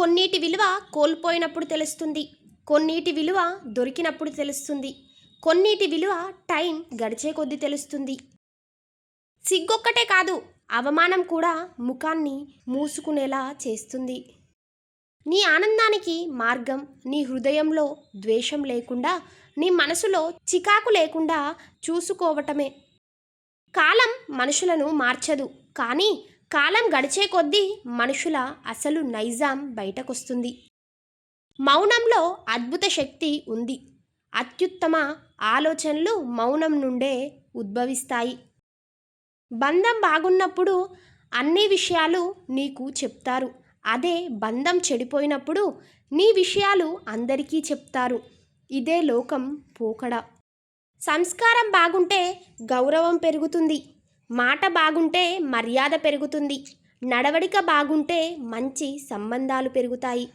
కొన్నిటి విలువ కోల్పోయినప్పుడు తెలుస్తుంది. కొన్నిటి విలువ దొరికినప్పుడు తెలుస్తుంది. కొన్నిటి విలువ టైం గడిచే కొద్దీ తెలుస్తుంది. సిగ్గొక్కటే కాదు, అవమానం కూడా ముఖాన్ని మూసుకునేలా చేస్తుంది. నీ ఆనందానికి మార్గం నీ హృదయంలో ద్వేషం లేకుండా, నీ మనసులో చికాకు లేకుండా చూసుకోవటమే. కాలం మనుషులను మార్చదు, కానీ కాలం గడిచే కొద్దీ మనుషుల అసలు నైజాం బయటకొస్తుంది. మౌనంలో అద్భుత శక్తి ఉంది. అత్యుత్తమ ఆలోచనలు మౌనం నుండే ఉద్భవిస్తాయి. బంధం బాగున్నప్పుడు అన్ని విషయాలు నీకు చెప్తారు. అదే బంధం చెడిపోయినప్పుడు నీ విషయాలు అందరికీ చెప్తారు. ఇదే లోకం పోకడ. సంస్కారం బాగుంటే గౌరవం పెరుగుతుంది. మాట బాగుంటే మర్యాద పెరుగుతుంది. నడవడిక బాగుంటే మంచి సంబంధాలు పెరుగుతాయి.